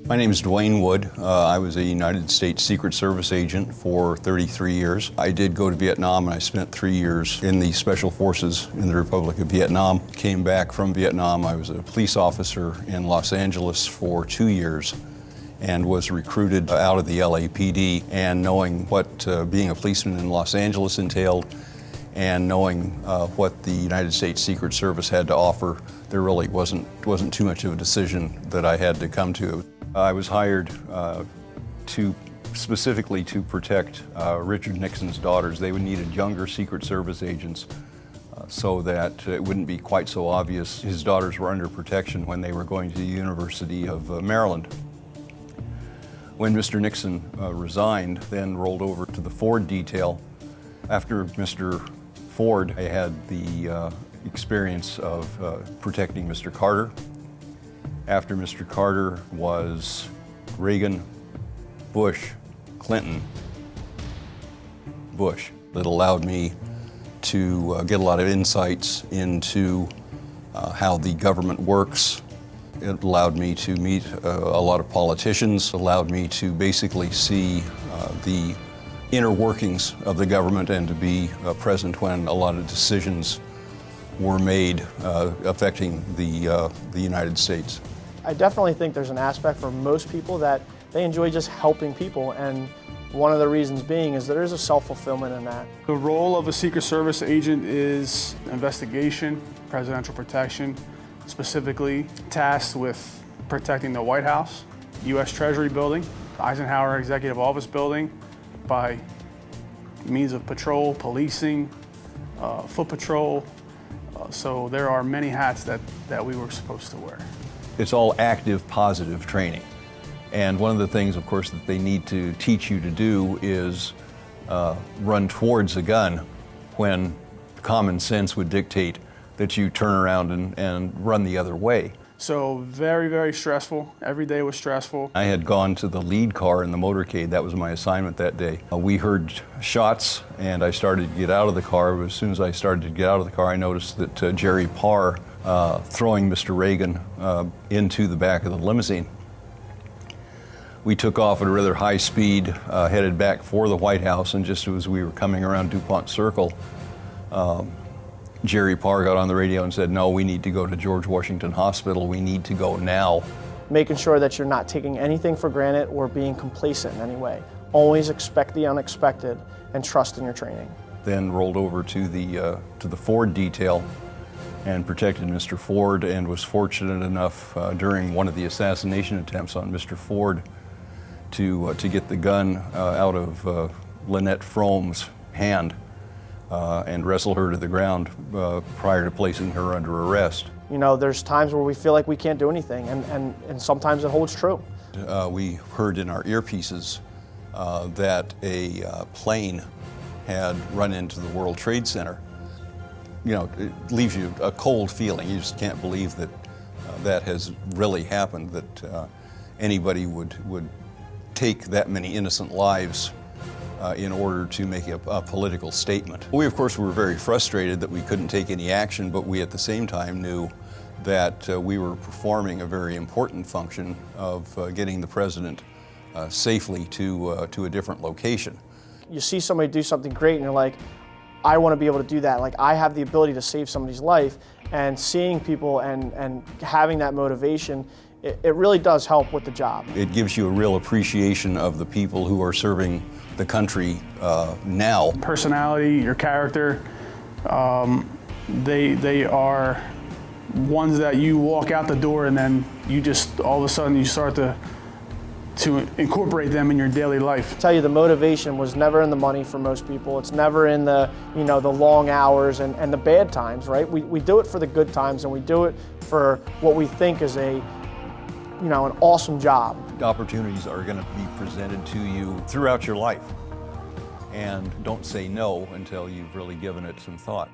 My name is Duane Wood. I was a United States Secret Service agent for 33 years. I did go to Vietnam, and I spent 3 years in the Special Forces in the Republic of Vietnam. Came back from Vietnam. I was a police officer in Los Angeles for 2 years and was recruited out of the LAPD. And knowing what being a policeman in Los Angeles entailed, and knowing what the United States Secret Service had to offer, there really wasn't too much of a decision that I had to come to. I was hired specifically to protect Richard Nixon's daughters. They needed younger Secret Service agents so that it wouldn't be quite so obvious his daughters were under protection when they were going to the University of Maryland. When Mr. Nixon resigned, then rolled over to the Ford detail. After Mr. Ford, I had the experience of protecting Mr. Carter. After Mr. Carter was Reagan, Bush, Clinton, Bush. It allowed me to get a lot of insights into how the government works. It allowed me to meet a lot of politicians, allowed me to basically see the inner workings of the government and to be present when a lot of decisions were made affecting the United States. I definitely think there's an aspect for most people that they enjoy just helping people, and one of the reasons being is there is a self-fulfillment in that. The role of a Secret Service agent is investigation, presidential protection, specifically tasked with protecting the White House, U.S. Treasury Building, Eisenhower Executive Office Building by means of patrol, policing, foot patrol. So there are many hats that we were supposed to wear. It's all active, positive training. And one of the things, of course, that they need to teach you to do is run towards a gun when common sense would dictate that you turn around and run the other way. So very, very stressful. Every day was stressful. I had gone to the lead car in the motorcade. That was my assignment that day. We heard shots, and I started to get out of the car. As soon as I started to get out of the car, I noticed that Jerry Parr throwing Mr. Reagan into the back of the limousine. We took off at a rather high speed, headed back for the White House, and just as we were coming around DuPont Circle, Jerry Parr got on the radio and said, "No, we need to go to George Washington Hospital. We need to go now." Making sure that you're not taking anything for granted or being complacent in any way. Always expect the unexpected and trust in your training. Then rolled over to the Ford detail and protected Mr. Ford, and was fortunate enough during one of the assassination attempts on Mr. Ford to get the gun out of Lynette Frome's hand and wrestle her to the ground prior to placing her under arrest. You know, there's times where we feel like we can't do anything, and sometimes it holds true. We heard in our earpieces that a plane had run into the World Trade Center. You know, it leaves you a cold feeling. You just can't believe that that has really happened, that anybody would take that many innocent lives in order to make a political statement. We, of course, were very frustrated that we couldn't take any action, but we at the same time knew that we were performing a very important function of getting the president safely to a different location. You see somebody do something great and you're like, I want to be able to do that. Like, I have the ability to save somebody's life, and seeing people and having that motivation, it really does help with the job. It gives you a real appreciation of the people who are serving the country now. Personality, your character, they are ones that you walk out the door and then you just, all of a sudden, you start to incorporate them in your daily life. I tell you, the motivation was never in the money for most people. It's never in the, the long hours and the bad times, right? We do it for the good times, and we do it for what we think is an awesome job. Opportunities are going to be presented to you throughout your life, and don't say no until you've really given it some thought.